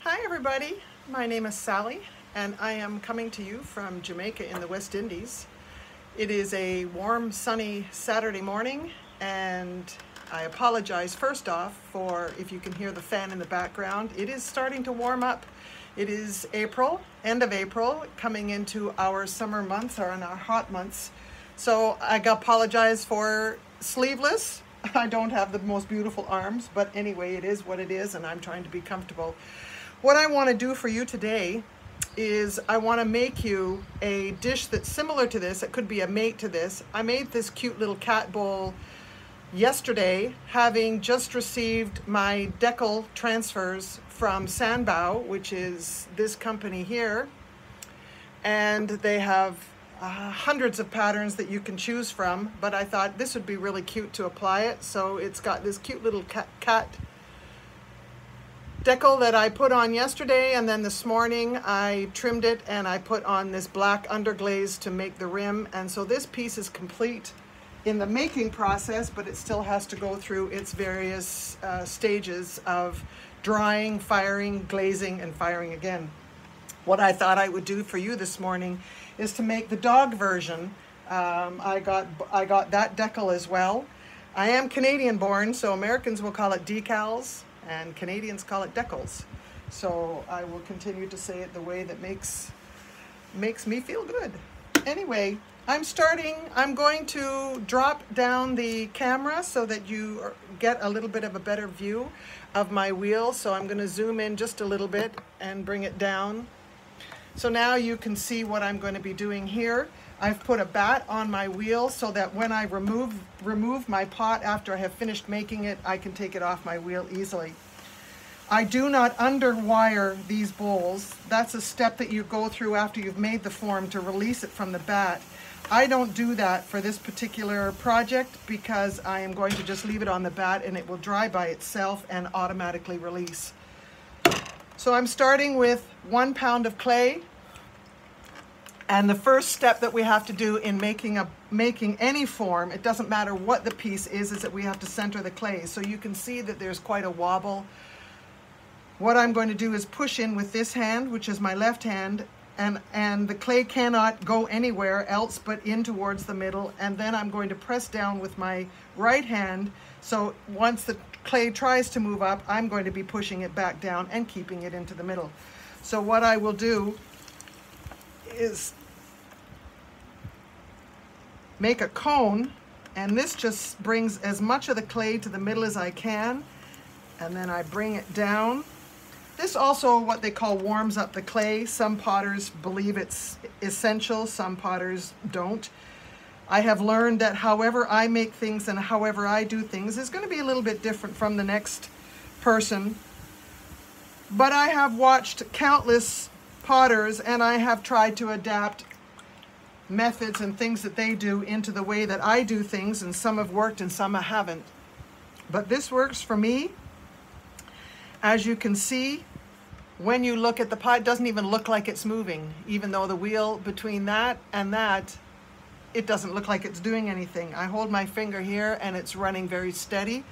Hi everybody, my name is Sally and I am coming to you from Jamaica in the West Indies. It is a warm, sunny Saturday morning and I apologize first off for if you can hear the fan in the background. It is starting to warm up. It is April, end of April, coming into our summer months or in our hot months. So I apologize for sleeveless. I don't have the most beautiful arms, but anyway, it is what it is and I'm trying to be comfortable. What I want to do for you today is I want to make you a dish that's similar to this. It could be a mate to this. I made this cute little cat bowl yesterday, having just received my Decal transfers from Sandbow, which is this company here. And they have hundreds of patterns that you can choose from, but I thought this would be really cute to apply it. So it's got this cute little cat decal that I put on yesterday, and then this morning I trimmed it and I put on this black underglaze to make the rim. And so this piece is complete in the making process, but it still has to go through its various stages of drying, firing, glazing, and firing again. What I thought I would do for you this morning is to make the dog version. I got that decal as well. I am Canadian born, so Americans will call it decals and Canadians call it decals. So I will continue to say it the way that makes me feel good. Anyway, I'm going to drop down the camera so that you get a little bit of a better view of my wheel. So I'm going to zoom in just a little bit and bring it down. So now you can see what I'm going to be doing here. I've put a bat on my wheel so that when I remove my pot after I have finished making it, I can take it off my wheel easily. I do not underwire these bowls. That's a step that you go through after you've made the form to release it from the bat. I don't do that for this particular project because I am going to just leave it on the bat and it will dry by itself and automatically release. So I'm starting with 1 pound of clay. And the first step that we have to do in making any form, it doesn't matter what the piece is that we have to center the clay. So you can see that there's quite a wobble. What I'm going to do is push in with this hand, which is my left hand, and the clay cannot go anywhere else but in towards the middle. And then I'm going to press down with my right hand. So once the clay tries to move up, I'm going to be pushing it back down and keeping it into the middle. So what I will do is make a cone, and this just brings as much of the clay to the middle as I can, and then I bring it down. This also, what they call, warms up the clay. Some potters believe it's essential, some potters don't. I have learned that however I make things and however I do things is going to be a little bit different from the next person. But I have watched countless potters and I have tried to adapt methods and things that they do into the way that I do things, and some have worked and some haven't. But this works for me. As you can see, when you look at the pot, it doesn't even look like it's moving, even though the wheel between that and that, it doesn't look like it's doing anything. I hold my finger here and it's running very steady.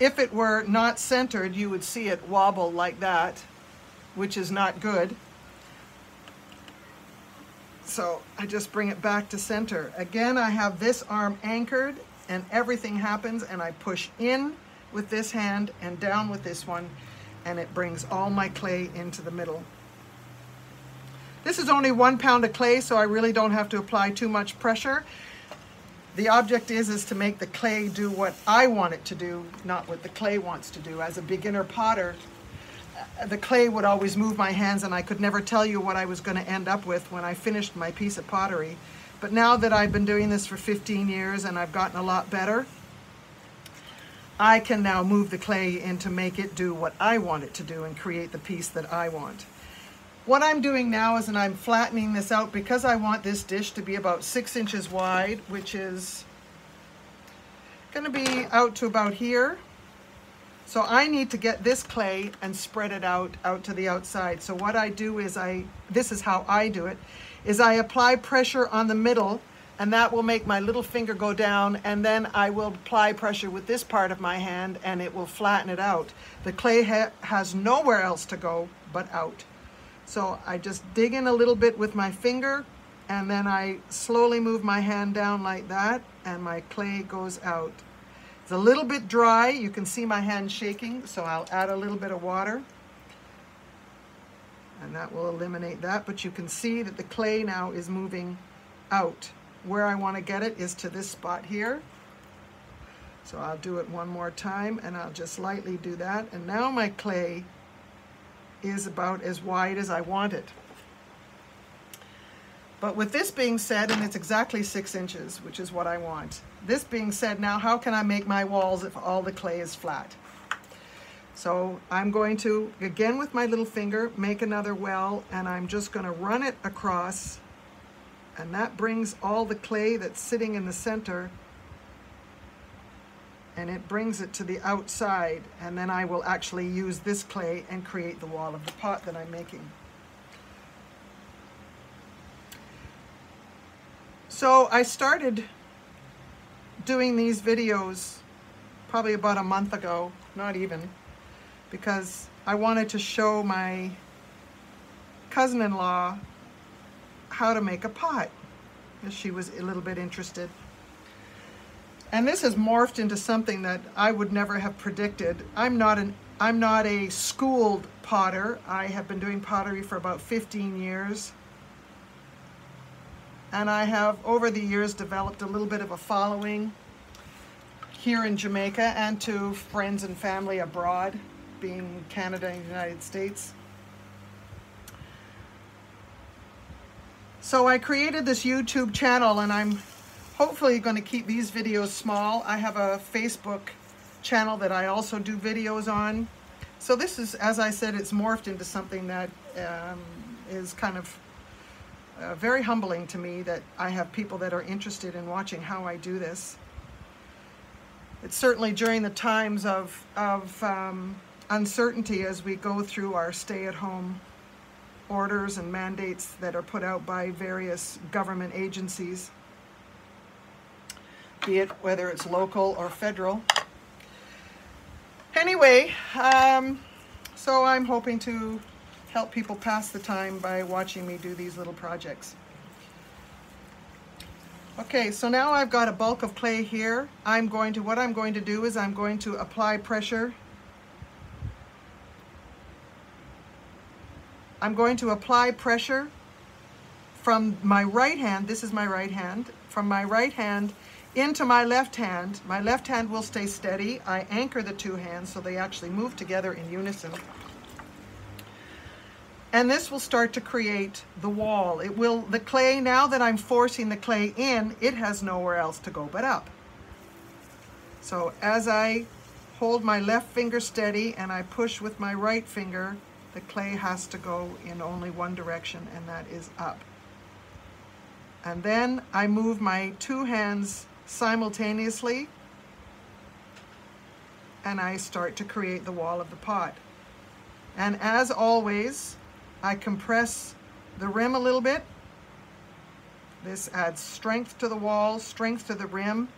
If it were not centered, you would see it wobble like that, which is not good. So I just bring it back to center. Again, I have this arm anchored and everything happens, and I push in with this hand and down with this one, and it brings all my clay into the middle. This is only 1 pound of clay, so I really don't have to apply too much pressure. The object is to make the clay do what I want it to do, not what the clay wants to do. As a beginner potter, the clay would always move my hands and I could never tell you what I was going to end up with when I finished my piece of pottery. But now that I've been doing this for 15 years and I've gotten a lot better, I can now move the clay in to make it do what I want it to do and create the piece that I want. What I'm doing now is I'm flattening this out because I want this dish to be about 6 inches wide, which is going to be out to about here. So I need to get this clay and spread it out to the outside. So what I do is this is how I do it, is I apply pressure on the middle and that will make my little finger go down, and then I will apply pressure with this part of my hand and it will flatten it out. The clay has nowhere else to go but out. So I just dig in a little bit with my finger, and then I slowly move my hand down like that, and my clay goes out. It's a little bit dry. You can see my hand shaking, so I'll add a little bit of water, and that will eliminate that. But you can see that the clay now is moving out. Where I want to get it is to this spot here. So I'll do it one more time, and I'll just lightly do that. And now my clay is about as wide as I want it. But with this being said, and it's exactly 6 inches, which is what I want. This being said, now how can I make my walls if all the clay is flat? So I'm going to, again with my little finger, make another well, and I'm just going to run it across, and that brings all the clay that's sitting in the center, and it brings it to the outside, and then I will actually use this clay and create the wall of the pot that I'm making. So I started doing these videos probably about a month ago, not even, because I wanted to show my cousin-in-law how to make a pot, because she was a little bit interested. And this has morphed into something that I would never have predicted. I'm not a schooled potter. I have been doing pottery for about 15 years. And I have, over the years, developed a little bit of a following here in Jamaica and to friends and family abroad, being Canada and the United States. So I created this YouTube channel, and I'm hopefully going to keep these videos small. I have a Facebook channel that I also do videos on. So this is, as I said, it's morphed into something that is kind of very humbling to me, that I have people that are interested in watching how I do this. It's certainly during the times of uncertainty as we go through our stay-at-home orders and mandates that are put out by various government agencies, be it whether it's local or federal. Anyway, so I'm hoping to help people pass the time by watching me do these little projects. Okay, so now I've got a bulk of clay here. What I'm going to do is I'm going to apply pressure. I'm going to apply pressure from my right hand, this is my right hand, from my right hand into my left hand. My left hand will stay steady. I anchor the two hands so they actually move together in unison. And this will start to create the wall. It will, the clay, now that I'm forcing the clay in, it has nowhere else to go but up. So as I hold my left finger steady and I push with my right finger, the clay has to go in only one direction, and that is up. And then I move my two hands simultaneously, and I start to create the wall of the pot. And as always, I compress the rim a little bit. This adds strength to the wall, strength to the rim,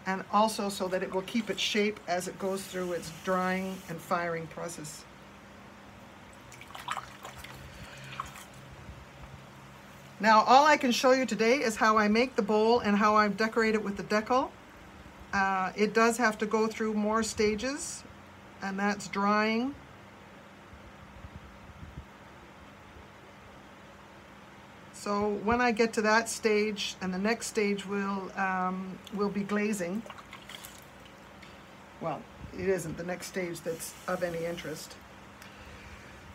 and also so that it will keep its shape as it goes through its drying and firing process. Now, all I can show you today is how I make the bowl and how I decorate it with the Decal. It does have to go through more stages, and that's drying. So when I get to that stage, and the next stage will be glazing. Well, it isn't the next stage that's of any interest.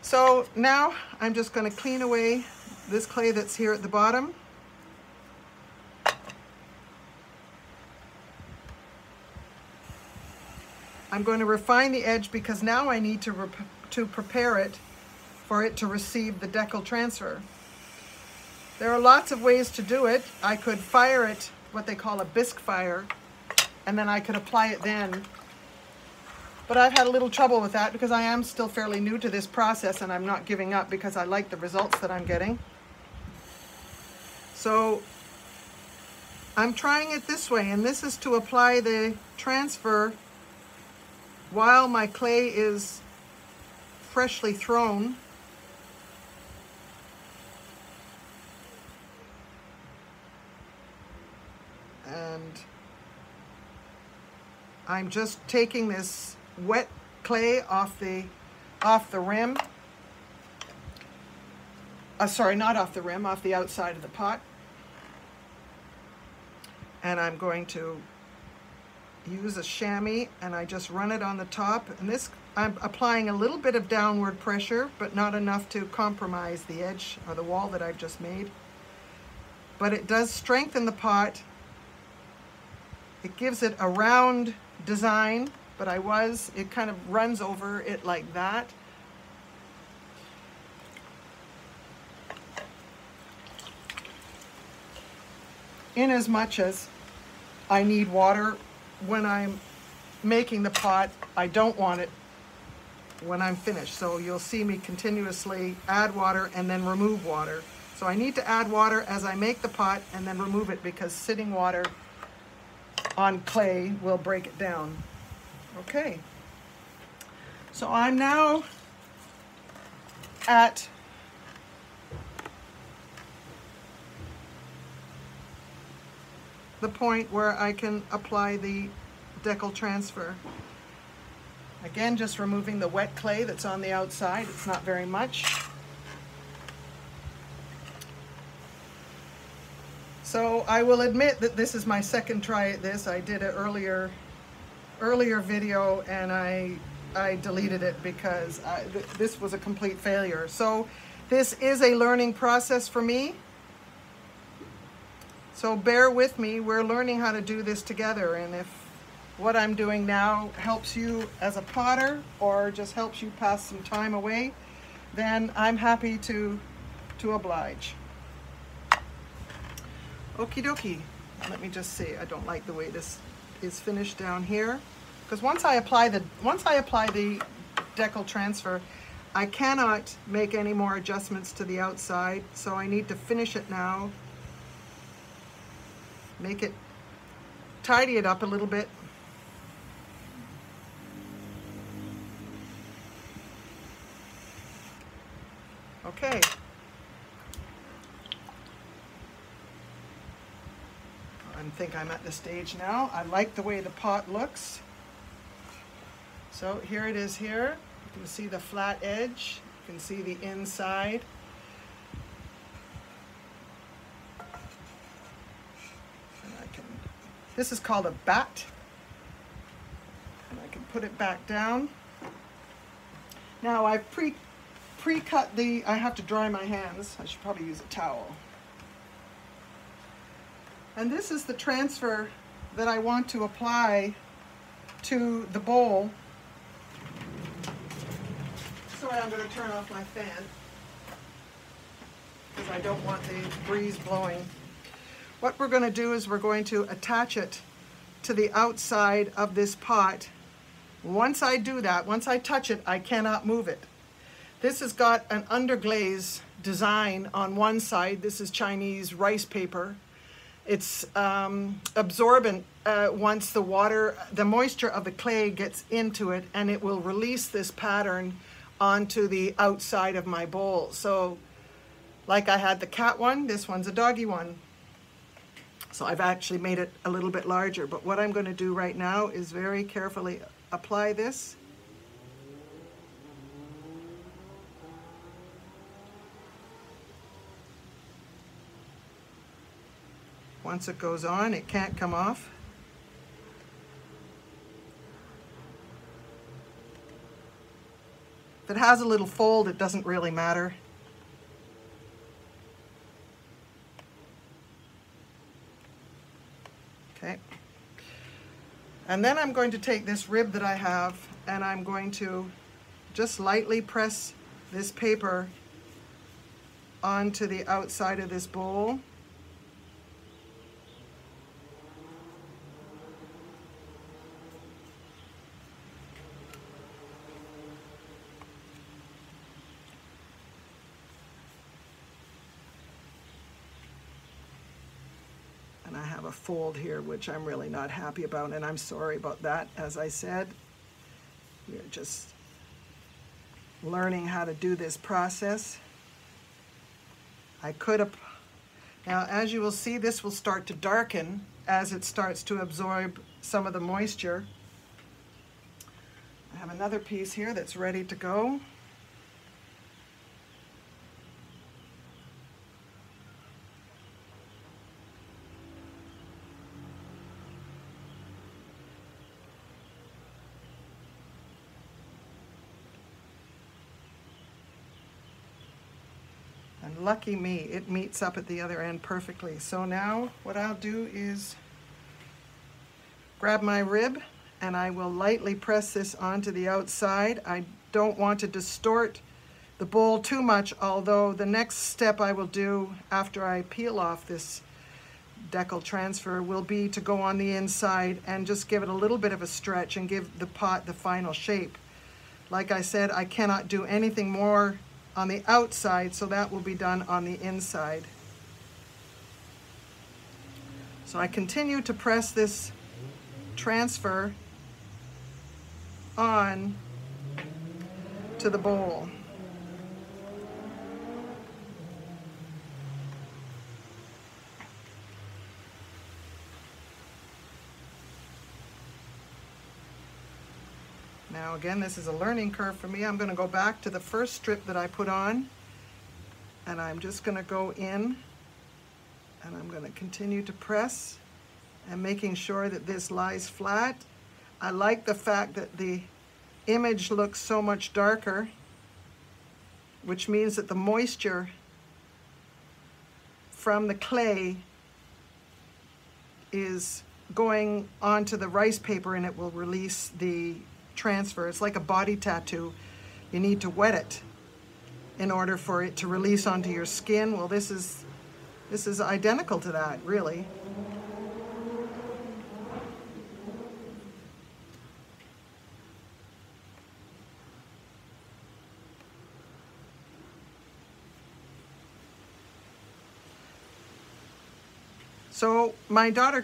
So now I'm just going to clean away this clay that's here at the bottom. I'm going to refine the edge because now I need to prepare it for it to receive the Decal transfer. There are lots of ways to do it. I could fire it, what they call a bisque fire, and then I could apply it then. But I've had a little trouble with that because I am still fairly new to this process, and I'm not giving up because I like the results that I'm getting. So I'm trying it this way, and this is to apply the transfer while my clay is freshly thrown. And I'm just taking this wet clay off the rim. Sorry, not off the rim, off the outside of the pot. And I'm going to use a chamois, and I just run it on the top. And this, I'm applying a little bit of downward pressure, but not enough to compromise the edge or the wall that I've just made. But it does strengthen the pot. It gives it a round design, but it kind of runs over it like that. In as much as I need water when I'm making the pot, I don't want it when I'm finished. So you'll see me continuously add water and then remove water. So I need to add water as I make the pot and then remove it, because sitting water on clay will break it down. Okay. So I'm now at the point where I can apply the Decal transfer. Again, just removing the wet clay that's on the outside. It's not very much. So I will admit that this is my second try at this. I did an earlier video, and I deleted it because this was a complete failure. So this is a learning process for me. So bear with me, we're learning how to do this together, and if what I'm doing now helps you as a potter or just helps you pass some time away, then I'm happy to oblige. Okie dokie. Let me just see, I don't like the way this is finished down here, because once I apply the Decal transfer, I cannot make any more adjustments to the outside, so I need to finish it now. Make it, tidy it up a little bit. Okay. I think I'm at the stage now. I like the way the pot looks. So here it is here. You can see the flat edge. You can see the inside. This is called a bat, and I can put it back down. Now I've pre-cut I have to dry my hands. I should probably use a towel. And this is the transfer that I want to apply to the bowl. Sorry, I'm going to turn off my fan because I don't want the breeze blowing. What we're going to do is we're going to attach it to the outside of this pot. Once I do that, once I touch it, I cannot move it. This has got an underglaze design on one side. This is Chinese rice paper. It's absorbent once the moisture of the clay gets into it, and it will release this pattern onto the outside of my bowl. So like I had the cat one, this one's a doggy one. So I've actually made it a little bit larger, but what I'm going to do right now is very carefully apply this. Once it goes on, it can't come off. If it has a little fold, it doesn't really matter. Okay. And then I'm going to take this rib that I have, and I'm going to just lightly press this paper onto the outside of this bowl. a fold here, which I'm really not happy about, and I'm sorry about that. As I said, we're just learning how to do this process. I could have, now as you will see, this will start to darken as it starts to absorb some of the moisture. I have another piece here that's ready to go. And lucky me, it meets up at the other end perfectly. So now what I'll do is grab my rib and I will lightly press this onto the outside. I don't want to distort the bowl too much, although the next step I will do after I peel off this Decal transfer will be to go on the inside and just give it a little bit of a stretch and give the pot the final shape. Like I said, I cannot do anything more on the outside, so that will be done on the inside. So I continue to press this transfer on to the bowl. Now again, this is a learning curve for me. I'm going to go back to the first strip that I put on, and I'm just going to go in and I'm going to continue to press and making sure that this lies flat. I like the fact that the image looks so much darker, which means that the moisture from the clay is going onto the rice paper and it will release the transfer. It's like a body tattoo. You need to wet it in order for it to release onto your skin. Well, this is identical to that, really. So my daughter,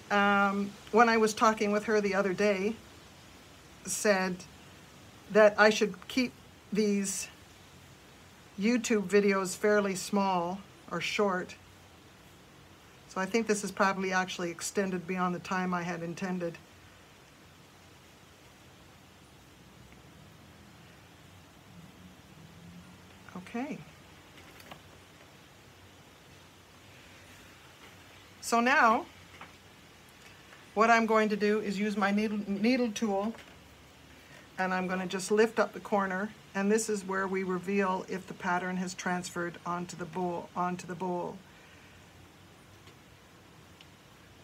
when I was talking with her the other day, said that I should keep these YouTube videos fairly small or short. So I think this is probably actually extended beyond the time I had intended. Okay. So now, what I'm going to do is use my needle tool, and I'm going to just lift up the corner, and this is where we reveal if the pattern has transferred onto the bowl.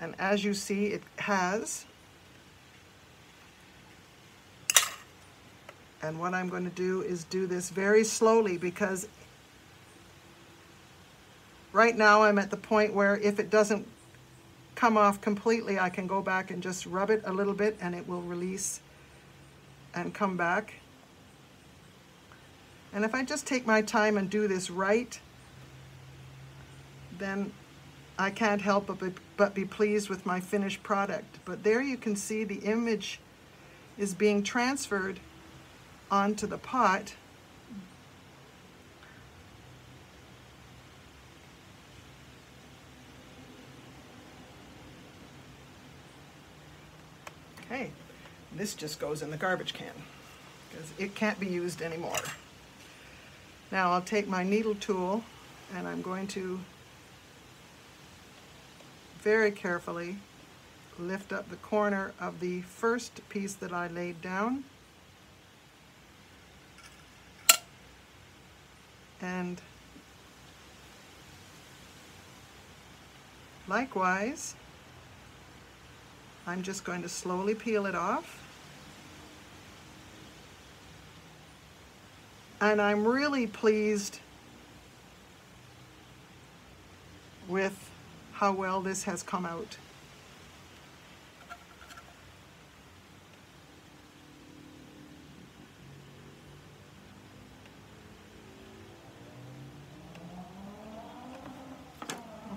And as you see, it has. And what I'm going to do is do this very slowly, because right now I'm at the point where if it doesn't come off completely, I can go back and just rub it a little bit and it will release and come back. And if I just take my time and do this right, then I can't help but be pleased with my finished product. But there you can see the image is being transferred onto the pot. Okay, this just goes in the garbage can because it can't be used anymore. Now I'll take my needle tool and I'm going to very carefully lift up the corner of the first piece that I laid down, and likewise I'm just going to slowly peel it off. And I'm really pleased with how well this has come out.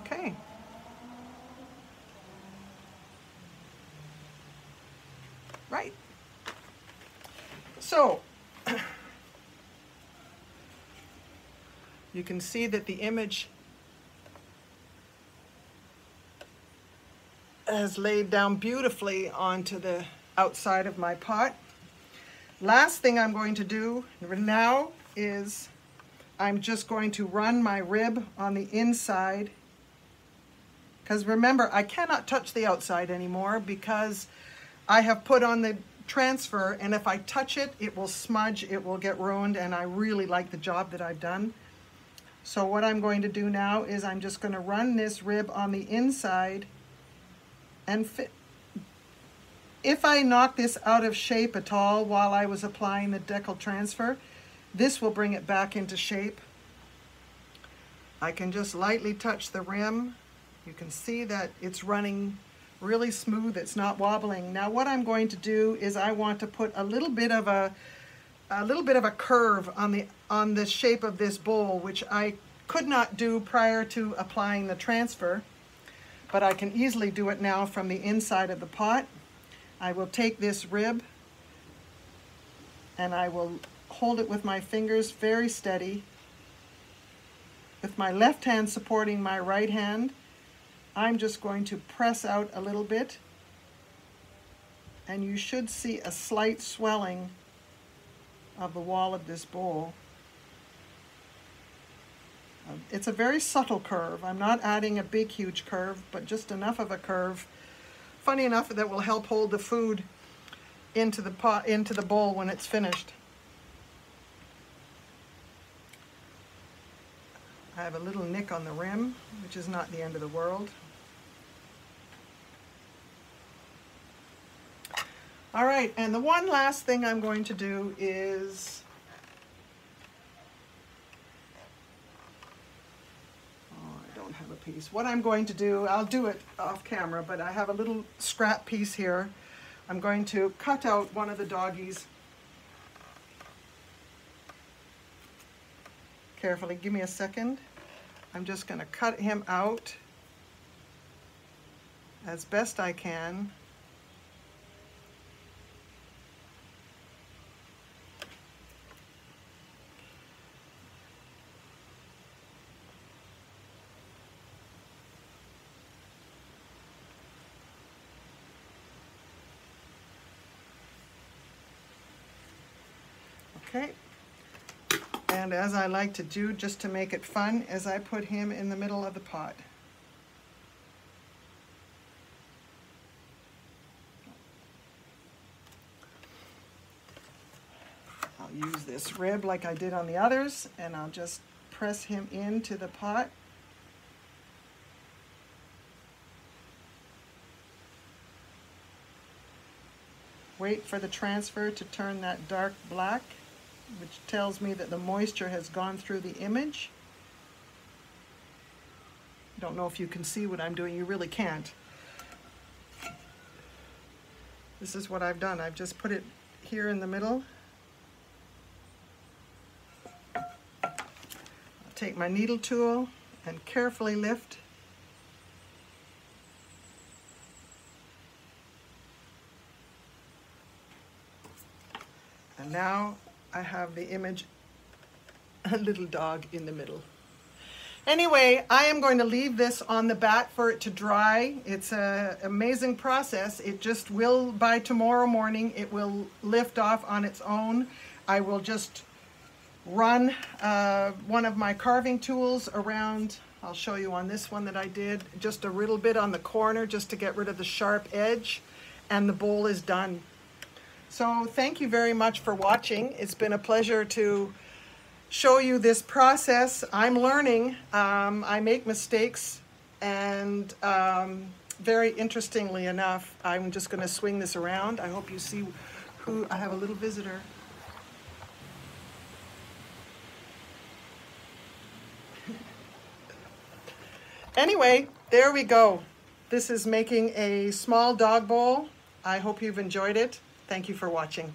Okay. Right. So, you can see that the image has laid down beautifully onto the outside of my pot. Last thing I'm going to do now is I'm just going to run my rib on the inside, because remember, I cannot touch the outside anymore because I have put on the transfer, and if I touch it, it will smudge, it will get ruined, and I really like the job that I've done. So what I'm going to do now is I'm just going to run this rib on the inside and fit. If I knock this out of shape at all while I was applying the Decal transfer, this will bring it back into shape. I can just lightly touch the rim. You can see that it's running really smooth, it's not wobbling. Now what I'm going to do is I want to put a little bit of a curve on the shape of this bowl, which I could not do prior to applying the transfer, but I can easily do it now from the inside of the pot. I will take this rib and I will hold it with my fingers very steady, with my left hand supporting my right hand. I'm just going to press out a little bit, and you should see a slight swelling of the wall of this bowl. It's a very subtle curve. I'm not adding a big, huge curve, but just enough of a curve, funny enough, that will help hold the food into the pot, into the bowl when it's finished. I have a little nick on the rim, which is not the end of the world. All right, and the one last thing I'm going to do is, I don't have a piece. What I'm going to do, I'll do it off camera, but I have a little scrap piece here. I'm going to cut out one of the doggies. Carefully, give me a second. I'm just going to cut him out as best I can. Okay. And as I like to do, just to make it fun, is I put him in the middle of the pot. I'll use this rib like I did on the others, and I'll just press him into the pot. Wait for the transfer to turn that dark black, which tells me that the moisture has gone through the image. I don't know if you can see what I'm doing. You really can't. This is what I've done. I've just put it here in the middle. I'll take my needle tool and carefully lift. And now I have the image, a little dog in the middle. Anyway, I am going to leave this on the bat for it to dry. It's an amazing process. It just will, by tomorrow morning, it will lift off on its own. I will just run one of my carving tools around. I'll show you on this one that I did, just a little bit on the corner just to get rid of the sharp edge, and the bowl is done. So thank you very much for watching. It's been a pleasure to show you this process. I'm learning. I make mistakes, and very interestingly enough, I'm just going to swing this around. I hope you see who, I have a little visitor. Anyway, there we go. This is making a small dog bowl. I hope you've enjoyed it. Thank you for watching.